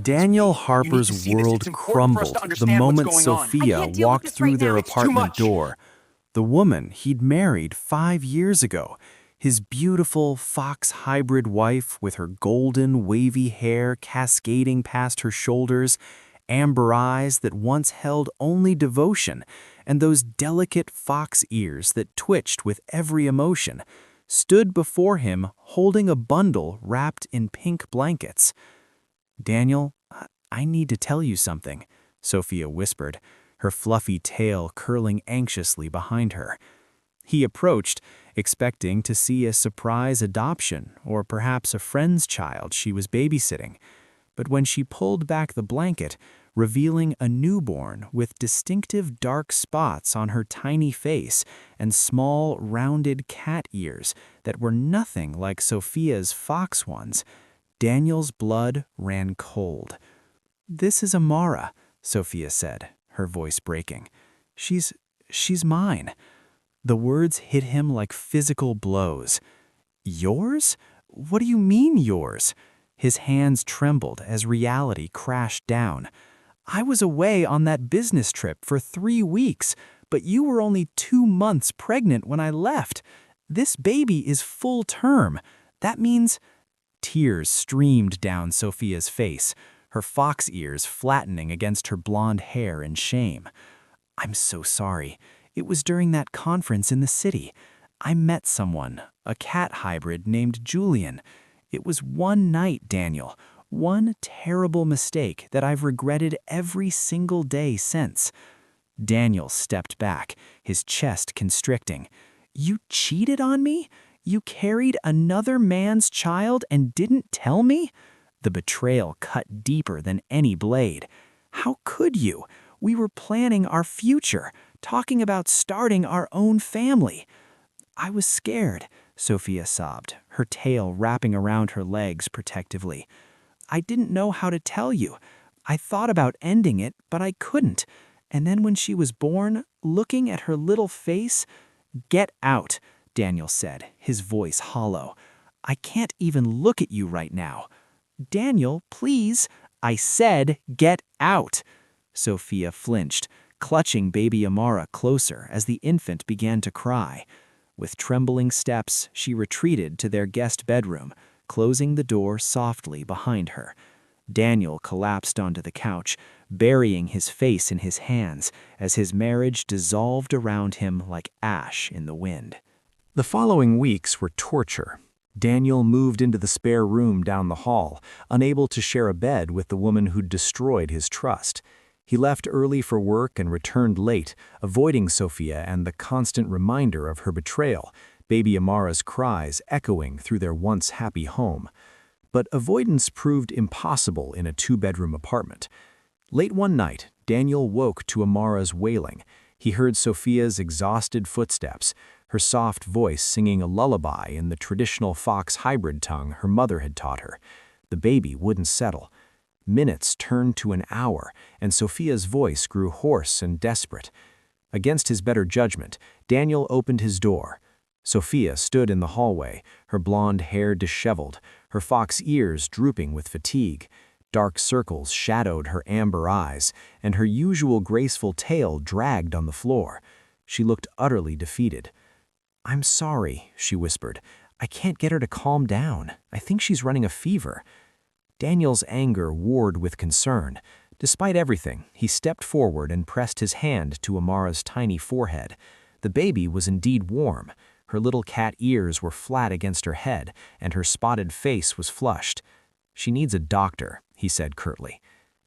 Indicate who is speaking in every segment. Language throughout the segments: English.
Speaker 1: Daniel
Speaker 2: You need to
Speaker 1: Harper's
Speaker 2: see this.
Speaker 1: world
Speaker 2: It's important for us to
Speaker 1: crumbled the
Speaker 2: understand what's
Speaker 1: moment
Speaker 2: going on.
Speaker 1: Sophia
Speaker 3: I can't deal with
Speaker 1: walked
Speaker 3: this
Speaker 1: through
Speaker 3: right
Speaker 1: their
Speaker 3: now.
Speaker 2: It's too
Speaker 1: apartment
Speaker 2: much.
Speaker 1: door. The woman he'd married 5 years ago, his beautiful fox hybrid wife with her golden, wavy hair cascading past her shoulders, amber eyes that once held only devotion, and those delicate fox ears that twitched with every emotion, stood before him holding a bundle wrapped in pink blankets. "Daniel, I need to tell you something," Sophia whispered, her fluffy tail curling anxiously behind her. He approached, expecting to see a surprise adoption or perhaps a friend's child she was babysitting. But when she pulled back the blanket, revealing a newborn with distinctive dark spots on her tiny face and small, rounded cat ears that were nothing like Sophia's fox ones, Daniel's blood ran cold. "This is Amara," Sophia said, her voice breaking. She's mine." The words hit him like physical blows. "Yours? What do you mean, yours?" His hands trembled as reality crashed down. "I was away on that business trip for 3 weeks, but you were only 2 months pregnant when I left. This baby is full term. That means—" Tears streamed down Sophia's face, her fox ears flattening against her blonde hair in shame. "I'm so sorry. It was during that conference in the city. I met someone, a cat hybrid named Julian. It was one night, Daniel, one terrible mistake that I've regretted every single day since." Daniel stepped back, his chest constricting. "You cheated on me? You carried another man's child and didn't tell me?" The betrayal cut deeper than any blade. "How could you? We were planning our future, talking about starting our own family." "I was scared," Sophia sobbed, her tail wrapping around her legs protectively. "I didn't know how to tell you. I thought about ending it, but I couldn't. And then when she was born, looking at her little face—" "Get out," Daniel said, his voice hollow. "I can't even look at you right now." "Daniel, please." "I said get out." Sophia flinched, clutching baby Amara closer as the infant began to cry. With trembling steps, she retreated to their guest bedroom, closing the door softly behind her. Daniel collapsed onto the couch, burying his face in his hands as his marriage dissolved around him like ash in the wind. The following weeks were torture. Daniel moved into the spare room down the hall, unable to share a bed with the woman who'd destroyed his trust. He left early for work and returned late, avoiding Sophia and the constant reminder of her betrayal, baby Amara's cries echoing through their once happy home. But avoidance proved impossible in a 2-bedroom apartment. Late one night, Daniel woke to Amara's wailing. He heard Sophia's exhausted footsteps, her soft voice singing a lullaby in the traditional fox hybrid tongue her mother had taught her. The baby wouldn't settle. Minutes turned to an hour, and Sophia's voice grew hoarse and desperate. Against his better judgment, Daniel opened his door. Sophia stood in the hallway, her blonde hair disheveled, her fox ears drooping with fatigue. Dark circles shadowed her amber eyes, and her usual graceful tail dragged on the floor. She looked utterly defeated. "I'm sorry," she whispered. "I can't get her to calm down. I think she's running a fever." Daniel's anger warred with concern. Despite everything, he stepped forward and pressed his hand to Amara's tiny forehead. The baby was indeed warm. Her little cat ears were flat against her head, and her spotted face was flushed. "She needs a doctor," he said curtly.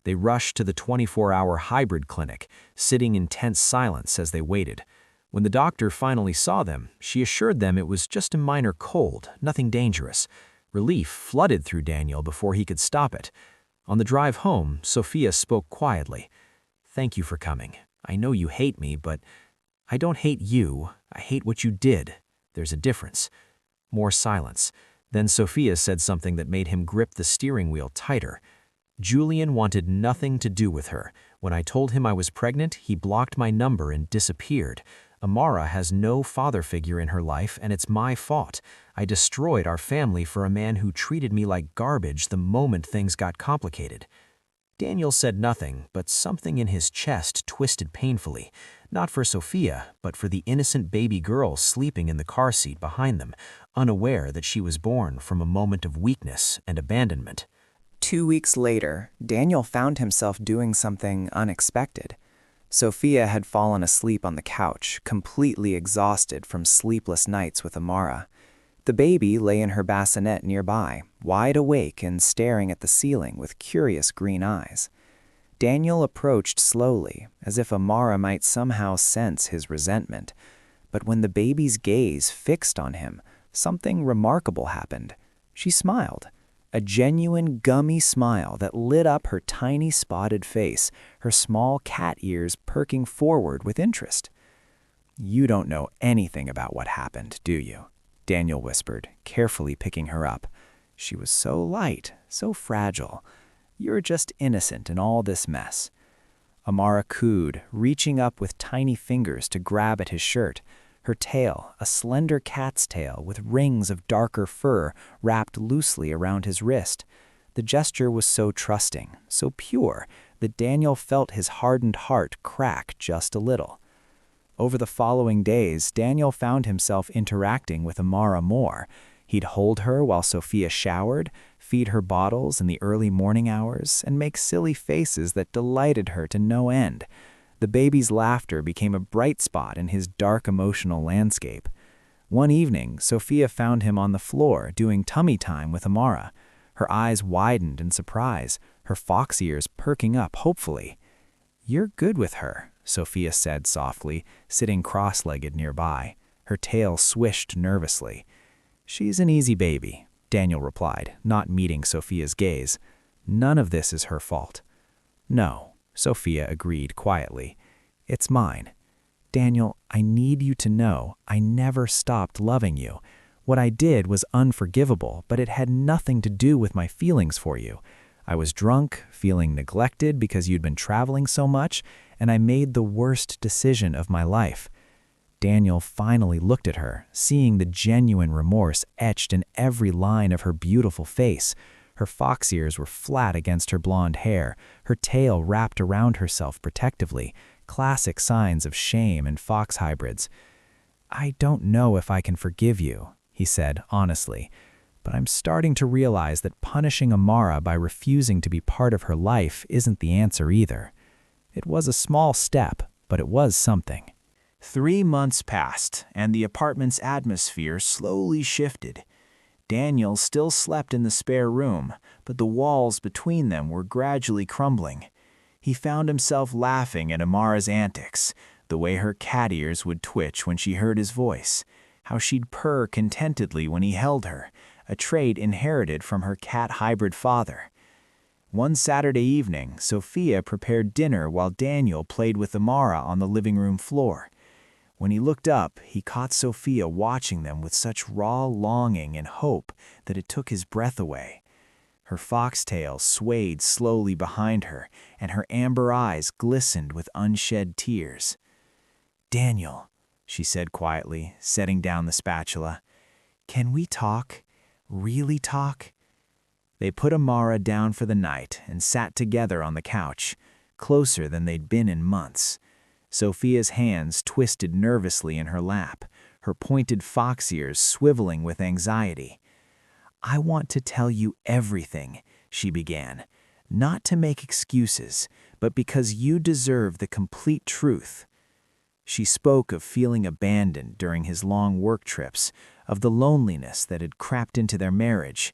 Speaker 1: They rushed to the 24-hour hybrid clinic, sitting in tense silence as they waited. When the doctor finally saw them, she assured them it was just a minor cold, nothing dangerous. Relief flooded through Daniel before he could stop it. On the drive home, Sophia spoke quietly. "Thank you for coming. I know you hate me, but I don't hate you. I hate what you did. There's a difference." More silence. Then Sophia said something that made him grip the steering wheel tighter. "Julian wanted nothing to do with her. When I told him I was pregnant, he blocked my number and disappeared. Amara has no father figure in her life, and it's my fault. I destroyed our family for a man who treated me like garbage the moment things got complicated."
Speaker 2: Daniel said nothing, but something in his chest twisted painfully, not for Sophia, but for the innocent baby girl sleeping in the car seat behind them, unaware that she was born from a moment of weakness and abandonment.
Speaker 3: 2 weeks later, Daniel found himself doing something unexpected. Sophia had fallen asleep on the couch, completely exhausted from sleepless nights with Amara. The baby lay in her bassinet nearby, wide awake and staring at the ceiling with curious green eyes. Daniel approached slowly, as if Amara might somehow sense his resentment. But when the baby's gaze fixed on him, something remarkable happened. She smiled. A genuine gummy smile that lit up her tiny spotted face, her small cat ears perking forward with interest. "You don't know anything about what happened, do you?" Daniel whispered, carefully picking her up. She was so light, so fragile. "You're just innocent in all this mess." Amara cooed, reaching up with tiny fingers to grab at his shirt. Her tail, a slender cat's tail with rings of darker fur wrapped loosely around his wrist. The gesture was so trusting, so pure, that Daniel felt his hardened heart crack just a little. Over the following days, Daniel found himself interacting with Amara more. He'd hold her while Sophia showered, feed her bottles in the early morning hours, and make silly faces that delighted her to no end. The baby's laughter became a bright spot in his dark emotional landscape. One evening, Sophia found him on the floor doing tummy time with Amara. Her eyes widened in surprise, her fox ears perking up hopefully. "You're good with her," Sophia said softly, sitting cross-legged nearby. Her tail swished nervously. "She's an easy baby," Daniel replied, not meeting Sophia's gaze. "None of this is her fault." "No," Sophia agreed quietly. "It's mine. Daniel, I need you to know I never stopped loving you. What I did was unforgivable, but it had nothing to do with my feelings for you. I was drunk, feeling neglected because you'd been traveling so much, and I made the worst decision of my life." Daniel finally looked at her, seeing the genuine remorse etched in every line of her beautiful face. Her fox ears were flat against her blonde hair, her tail wrapped around herself protectively, classic signs of shame and fox hybrids. "I don't know if I can forgive you," he said honestly, "but I'm starting to realize that punishing Amara by refusing to be part of her life isn't the answer either. It was a small step, but it was something." 3 months passed, and the apartment's atmosphere slowly shifted. Daniel still slept in the spare room, but the walls between them were gradually crumbling. He found himself laughing at Amara's antics, the way her cat ears would twitch when she heard his voice, how she'd purr contentedly when he held her, a trait inherited from her cat hybrid father. One Saturday evening, Sophia prepared dinner while Daniel played with Amara on the living room floor. When he looked up, he caught Sophia watching them with such raw longing and hope that it took his breath away. Her foxtail swayed slowly behind her, and her amber eyes glistened with unshed tears. "Daniel," she said quietly, setting down the spatula, "can we talk? Really talk?" They put Amara down for the night and sat together on the couch, closer than they'd been in months. Sophia's hands twisted nervously in her lap, her pointed fox ears swiveling with anxiety. "I want to tell you everything," she began, "not to make excuses, but because you deserve the complete truth." She spoke of feeling abandoned during his long work trips, of the loneliness that had crept into their marriage.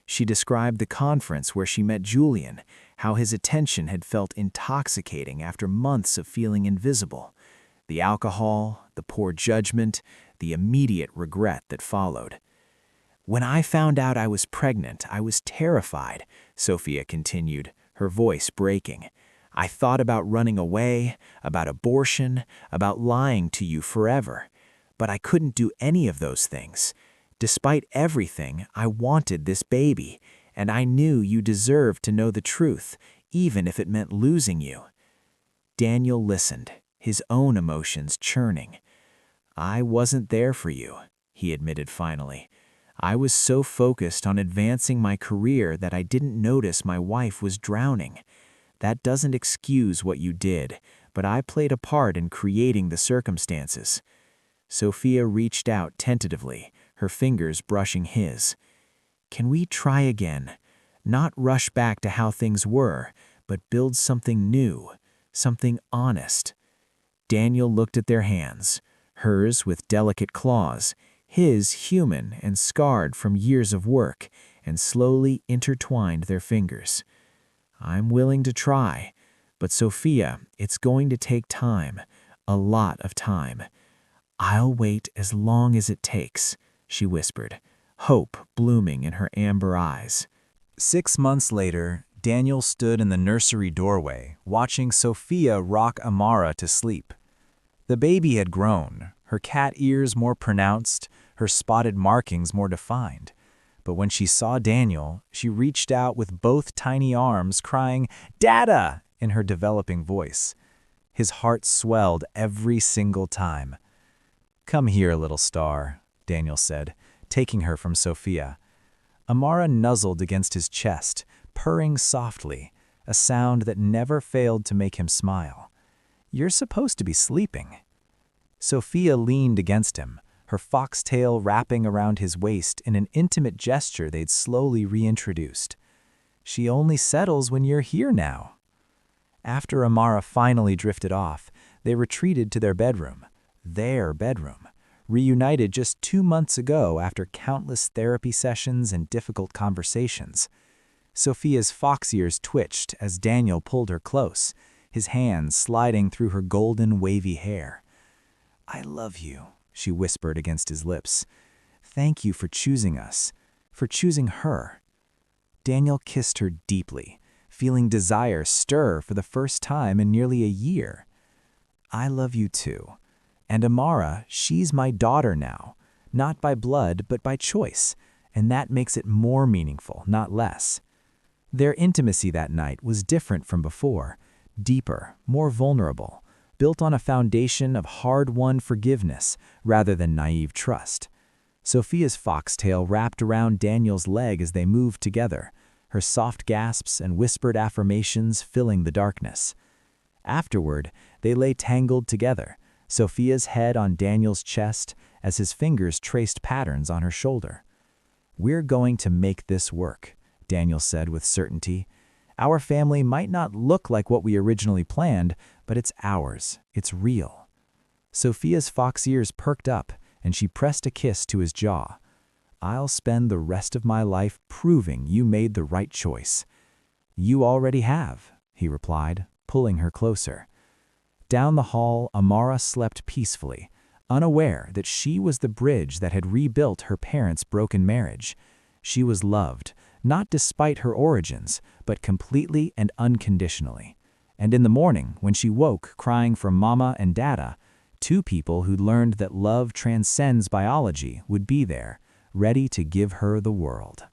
Speaker 3: She described the conference where she met Julian, how his attention had felt intoxicating after months of feeling invisible. The alcohol, the poor judgment, the immediate regret that followed. "When I found out I was pregnant, I was terrified," Sophia continued, her voice breaking. "I thought about running away, about abortion, about lying to you forever. But I couldn't do any of those things. Despite everything, I wanted this baby, and I knew you deserved to know the truth, even if it meant losing you." Daniel listened, his own emotions churning. "I wasn't there for you," he admitted finally. "I was so focused on advancing my career that I didn't notice my wife was drowning.
Speaker 1: That doesn't excuse what you did, but I played a part in creating the circumstances." Sophia reached out tentatively, her fingers brushing his. "Can we try again? Not rush back to how things were, but build something new, something honest." Daniel looked at their hands, hers with delicate claws, his human and scarred from years of work, and slowly intertwined their fingers. "I'm willing to try, but Sophia, it's going to take time, a lot of time. I'll wait as long as it takes," she whispered, hope blooming in her amber eyes.
Speaker 3: 6 months later, Daniel stood in the nursery doorway, watching Sophia rock Amara to sleep. The baby had grown, her cat ears more pronounced, her spotted markings more defined. But when she saw Daniel, she reached out with both tiny arms, crying, "Dada!" in her developing voice. His heart swelled every single time. "Come here, little star," Daniel said, taking her from Sophia. Amara nuzzled against his chest, purring softly, a sound that never failed to make him smile. "You're supposed to be sleeping." Sophia leaned against him, her foxtail wrapping around his waist in an intimate gesture they'd slowly reintroduced. "She only settles when you're here now." After Amara finally drifted off, they retreated to their bedroom, reunited just 2 months ago after countless therapy sessions and difficult conversations. Sophia's fox ears twitched as Daniel pulled her close, his hands sliding through her golden wavy hair. "I love you," she whispered against his lips. "Thank you for choosing us, for choosing her." Daniel kissed her deeply, feeling desire stir for the first time in nearly a year. "I love you too. And Amara, she's my daughter now, not by blood but by choice, and that makes it more meaningful, not less." Their intimacy that night was different from before, deeper, more vulnerable, built on a foundation of hard-won forgiveness rather than naive trust. Sophia's foxtail wrapped around Daniel's leg as they moved together, her soft gasps and whispered affirmations filling the darkness. Afterward, they lay tangled together, Sophia's head on Daniel's chest as his fingers traced patterns on her shoulder. "We're going to make this work," Daniel said with certainty. "Our family might not look like what we originally planned, but it's ours. It's real." Sophia's fox ears perked up, and she pressed a kiss to his jaw. "I'll spend the rest of my life proving you made the right choice." "You already have," he replied, pulling her closer. Down the hall, Amara slept peacefully, unaware that she was the bridge that had rebuilt her parents' broken marriage. She was loved, not despite her origins, but completely and unconditionally. And in the morning, when she woke crying for Mama and Dada, 2 people who'd learned that love transcends biology would be there, ready to give her the world.